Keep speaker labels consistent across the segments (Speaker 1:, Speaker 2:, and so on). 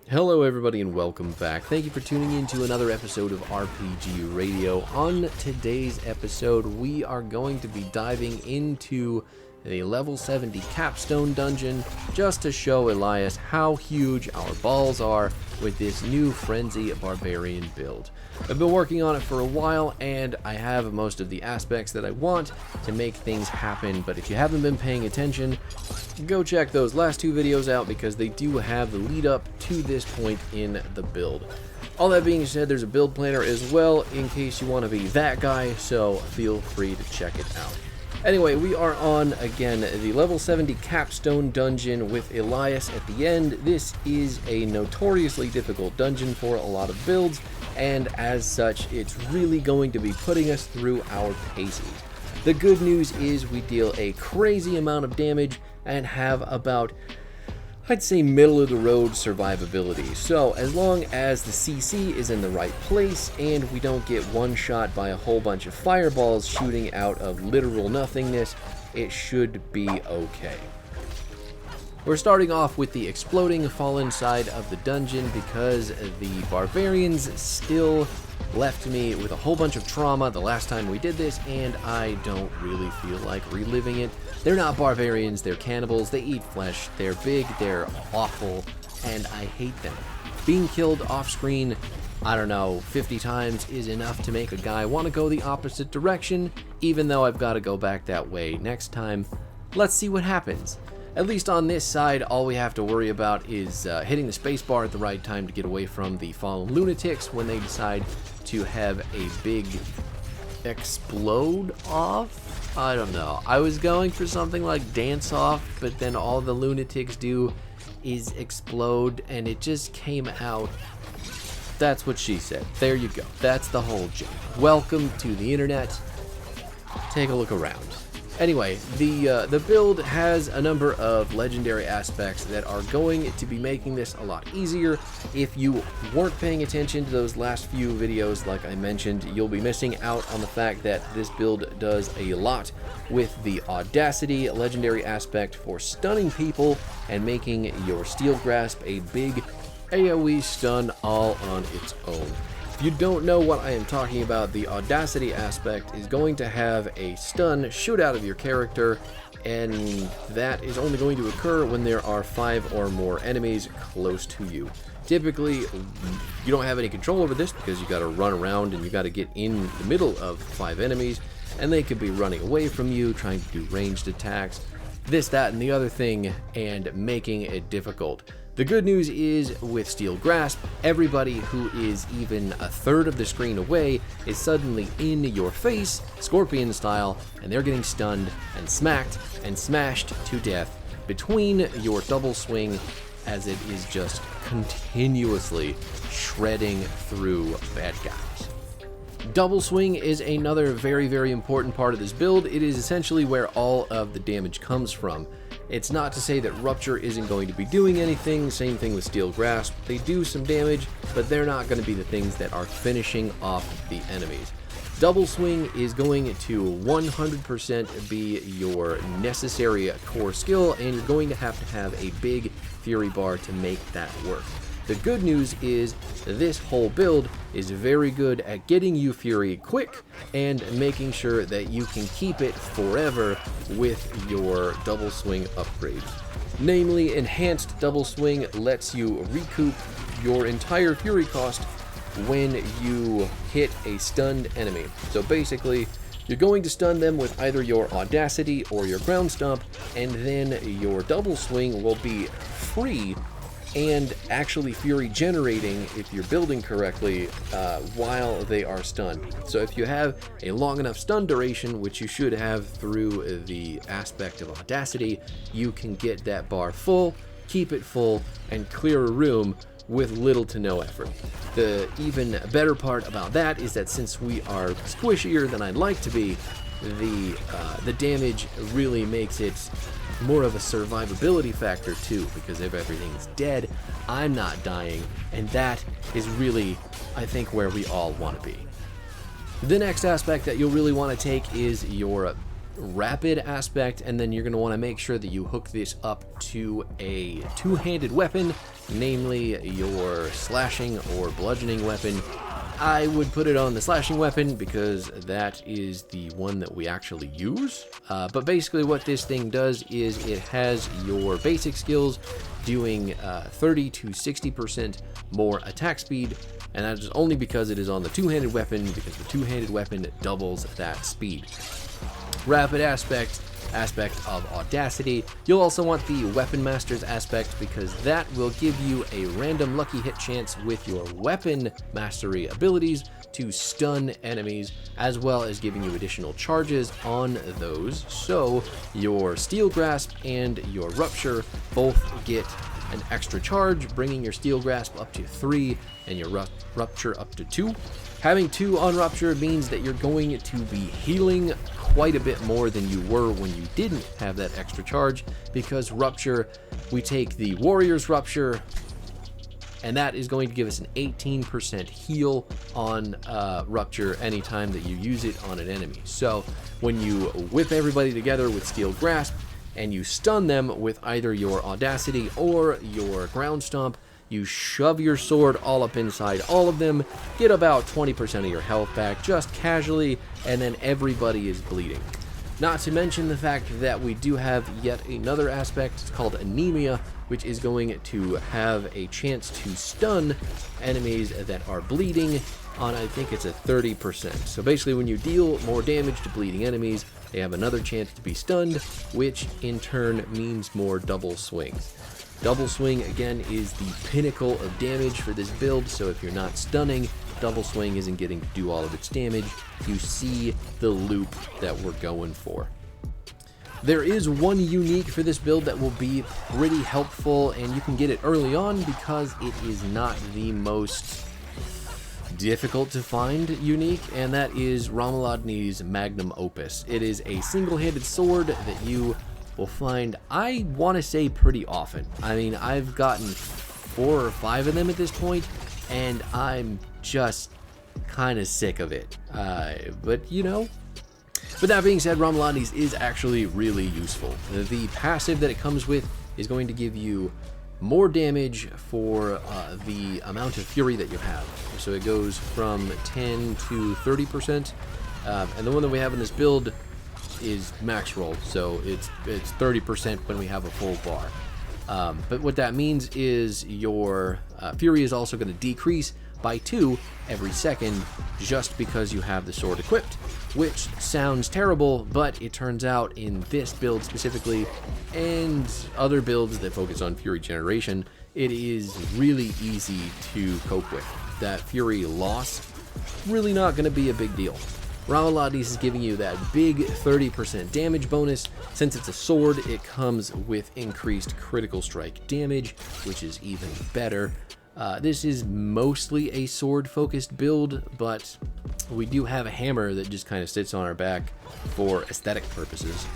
Speaker 1: Hello everybody and welcome back. Thank you for tuning in to another episode of RPG Radio. On today's episode, we are going to be diving into the level 70 Capstone dungeon just to show Elias how huge our balls are with this new Frenzy Barbarian build. I've been working on it for a while and I have most of the aspects that I want to make things happen, but if you haven't been paying attention, go check those last two videos out because they do have the lead up to this point in the build. All that being said, there's a build planner as well in case you want to be that guy, so feel free to check it out. Anyway, we are on, again, the level 70 Capstone dungeon with Elias at the end. This is a notoriously difficult dungeon for a lot of builds, and as such, it's really going to be putting us through our paces. The good news is we deal a crazy amount of damage and have about, I'd say, middle-of-the-road survivability. So as long as the CC is in the right place and we don't get one-shot by a whole bunch of fireballs shooting out of literal nothingness, it should be okay. We're starting off with the exploding fallen side of the dungeon because the barbarians still left me with a whole bunch of trauma the last time we did this, and I don't really feel like reliving it. They're not barbarians, they're cannibals, they eat flesh, they're big, they're awful, and I hate them. Being killed off screen, I don't know, 50 times is enough to make a guy want to go the opposite direction, even though I've got to go back that way next time. Let's see what happens. At least on this side, all we have to worry about is hitting the spacebar at the right time to get away from the fallen lunatics when they decide to have a big explode off? I don't know. I was going for something like dance off, but then all the lunatics do is explode, and it just came out. That's what she said. There you go. That's the whole joke. Welcome to the internet. Take a look around. Anyway, the build has a number of legendary aspects that are going to be making this a lot easier. If you weren't paying attention to those last few videos, like I mentioned, you'll be missing out on the fact that this build does a lot with the Audacity legendary aspect for stunning people and making your Steel Grasp a big AoE stun all on its own. If you don't know what I am talking about, the Audacity aspect is going to have a stun shoot out of your character, and that is only going to occur when there are 5 or more enemies close to you. Typically, you don't have any control over this because you got to run around and you got to get in the middle of 5 enemies, and they could be running away from you, trying to do ranged attacks, this, that, and the other thing, and making it difficult. The good news is, with Steel Grasp, everybody who is even a third of the screen away is suddenly in your face, Scorpion style, and they're getting stunned and smacked and smashed to death between your double swing, as it is just continuously shredding through bad guys. Double swing is another very, very important part of this build. It is essentially where all of the damage comes from. It's not to say that Rupture isn't going to be doing anything, same thing with Steel Grasp. They do some damage, but they're not going to be the things that are finishing off the enemies. Double Swing is going to 100% be your necessary core skill, and you're going to have a big Fury bar to make that work. The good news is this whole build is very good at getting you Fury quick and making sure that you can keep it forever with your Double Swing upgrades. Namely, Enhanced Double Swing lets you recoup your entire Fury cost when you hit a stunned enemy. So basically, you're going to stun them with either your Audacity or your Ground Stomp, and then your Double Swing will be free and actually Fury generating if you're building correctly while they are stunned. So if you have a long enough stun duration, which you should have through the aspect of Audacity, you can get that bar full, keep it full, and clear a room with little to no effort. The even better part about that is that since we are squishier than I'd like to be, the damage really makes it more of a survivability factor too, because if everything's dead, I'm not dying, and that is really, I think, where we all want to be. The next aspect that you'll really want to take is your rapid aspect, and then you're going to want to make sure that you hook this up to a two-handed weapon, namely your slashing or bludgeoning weapon. I would put it on the slashing weapon because that is the one that we actually use. But basically what this thing does is it has your basic skills doing 30 to 60% more attack speed, and that is only because it is on the two-handed weapon, because the two-handed weapon doubles that speed. Rapid aspect of audacity. You'll also want the weapon master's aspect because that will give you a random lucky hit chance with your weapon mastery abilities to stun enemies, as well as giving you additional charges on those. So your steel grasp and your rupture both get an extra charge, bringing your steel grasp up to 3 and your rupture up to 2. Having 2 on rupture means that you're going to be healing quite a bit more than you were when you didn't have that extra charge, because rupture, we take the warrior's rupture, and that is going to give us an 18% heal on rupture anytime that you use it on an enemy. So when you whip everybody together with steel grasp and you stun them with either your audacity or your ground stomp, you shove your sword all up inside all of them, get about 20% of your health back just casually, and then everybody is bleeding. Not to mention the fact that we do have yet another aspect. It's called anemia, which is going to have a chance to stun enemies that are bleeding on, I think it's a 30%. So basically when you deal more damage to bleeding enemies, they have another chance to be stunned, which in turn means more double swings. Double swing, again, is the pinnacle of damage for this build, so if you're not stunning, double swing isn't getting to do all of its damage. You see the loop that we're going for. There is one unique for this build that will be pretty helpful, and you can get it early on because it is not the most difficult to find unique, and that is Romuladni's Magnum Opus. It is a single-handed sword that you will find, I want to say, pretty often. I mean, I've gotten 4 or 5 of them at this point, and I'm just kind of sick of it. But you know, but that being said, Romuladni's is actually really useful. The passive that it comes with is going to give you more damage for the amount of fury that you have. So it goes from 10 to 30%, and the one that we have in this build is max roll, so it's 30% when we have a full bar. But what that means is your fury is also going to decrease by 2 every second just because you have the sword equipped, which sounds terrible, but it turns out in this build specifically and other builds that focus on fury generation, it is really easy to cope with. That fury loss, really not going to be a big deal. Romuladni's is giving you that big 30% damage bonus. Since it's a sword, it comes with increased critical strike damage, which is even better. This is mostly a sword-focused build, but we do have a hammer that just kind of sits on our back for aesthetic purposes.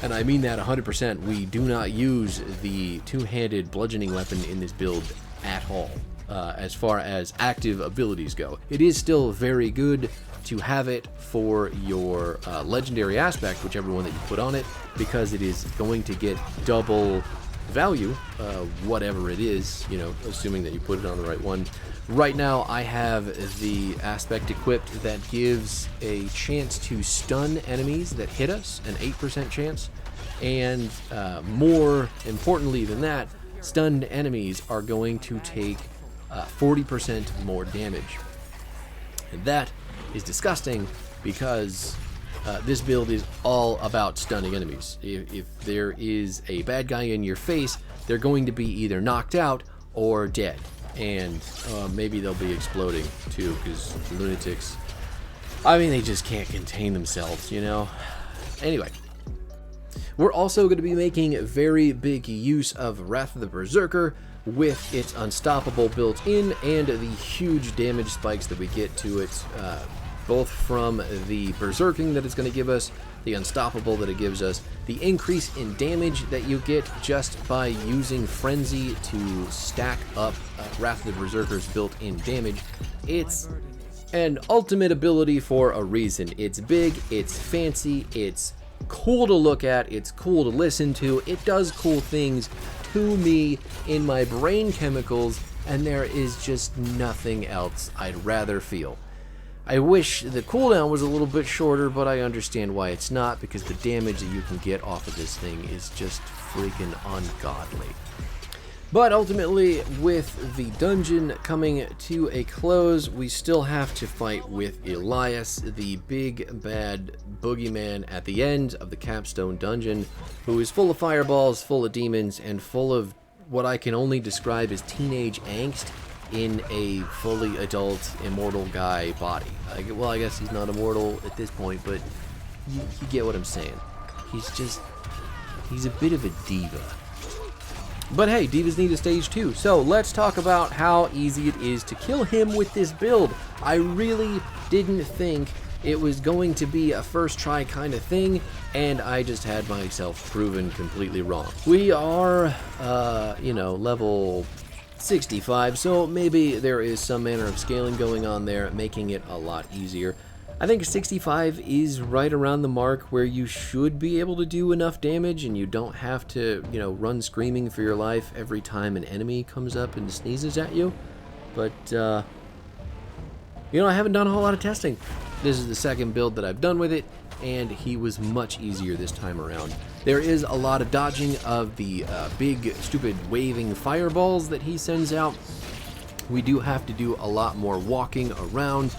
Speaker 1: And I mean that 100%. We do not use the two-handed bludgeoning weapon in this build at all, as far as active abilities go. It is still very good to have it for your legendary aspect, whichever one that you put on it, because it is going to get double value, whatever it is, you know, assuming that you put it on the right one. Right now I have the aspect equipped that gives a chance to stun enemies that hit us, an 8% chance, and more importantly than that, stunned enemies are going to take 40% more damage. And that is disgusting because this build is all about stunning enemies. If there is a bad guy in your face, they're going to be either knocked out or dead. And maybe they'll be exploding too, because lunatics, I mean, they just can't contain themselves, you know? Anyway, we're also going to be making very big use of Wrath of the Berserker with its unstoppable built in and the huge damage spikes that we get to it, both from the berserking that it's going to give us, the unstoppable that it gives us, the increase in damage that you get just by using Frenzy to stack up Wrath of the Berserker's built-in damage. It's an ultimate ability for a reason. It's big, it's fancy, it's cool to look at, it's cool to listen to, it does cool things to me in my brain chemicals, and there is just nothing else I'd rather feel. I wish the cooldown was a little bit shorter, but I understand why it's not, because the damage that you can get off of this thing is just freaking ungodly. But ultimately, with the dungeon coming to a close, we still have to fight with Elias, the big bad boogeyman at the end of the Capstone dungeon, who is full of fireballs, full of demons, and full of what I can only describe as teenage angst in a fully adult immortal guy body. Well, I guess he's not immortal at this point, but you get what I'm saying. He's a bit of a diva. But hey, divas need a stage too, so let's talk about how easy it is to kill him with this build. I really didn't think it was going to be a first try kind of thing, and I just had myself proven completely wrong. We are, level 65, so maybe there is some manner of scaling going on there, making it a lot easier. I think 65 is right around the mark where you should be able to do enough damage and you don't have to, run screaming for your life every time an enemy comes up and sneezes at you. But, I haven't done a whole lot of testing. This is the second build that I've done with it, and he was much easier this time around. There is a lot of dodging of the big, stupid, waving fireballs that he sends out. We do have to do a lot more walking around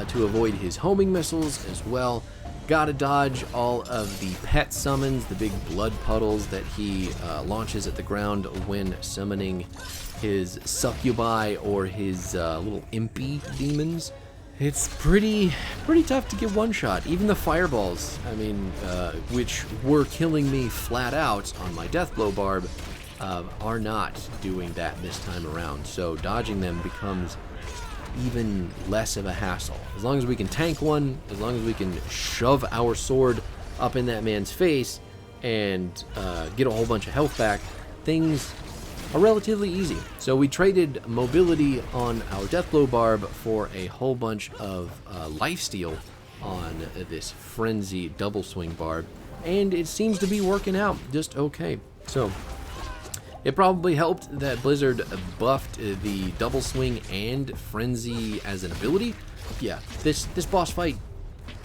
Speaker 1: to avoid his homing missiles as well. Gotta dodge all of the pet summons, the big blood puddles that he launches at the ground when summoning his succubi or his little impy demons. It's pretty tough to get one shot. Even the fireballs, which were killing me flat out on my Deathblow Barb, are not doing that this time around. So dodging them becomes even less of a hassle. As long as we can tank one, as long as we can shove our sword up in that man's face and get a whole bunch of health back, things are relatively easy. So we traded mobility on our Deathblow Barb for a whole bunch of lifesteal on this Frenzy double swing barb, and it seems to be working out just okay. So it probably helped that Blizzard buffed the double swing and Frenzy as an ability. Yeah, this boss fight,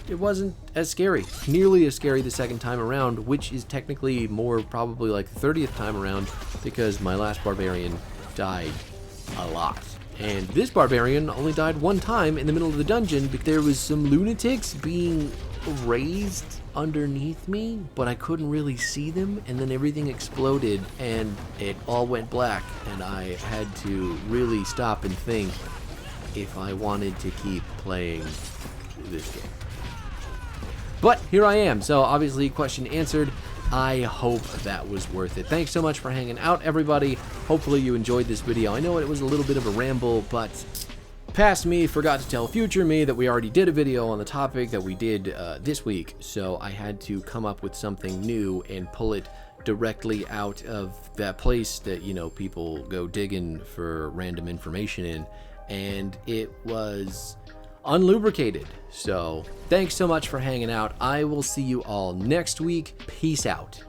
Speaker 1: it wasn't as scary, nearly as scary the second time around, which is technically more probably like the 30th time around, because my last Barbarian died a lot. And this Barbarian only died one time in the middle of the dungeon because there was some lunatics being raised underneath me, but I couldn't really see them, and then everything exploded and it all went black, and I had to really stop and think if I wanted to keep playing this game. But here I am, so obviously question answered. I hope that was worth it. Thanks so much for hanging out, everybody. Hopefully you enjoyed this video. I know it was a little bit of a ramble, but past me forgot to tell future me that we already did a video on the topic that we did this week, so I had to come up with something new and pull it directly out of that place that, people go digging for random information in, and it was unlubricated. So thanks so much for hanging out. I will see you all next week. Peace out.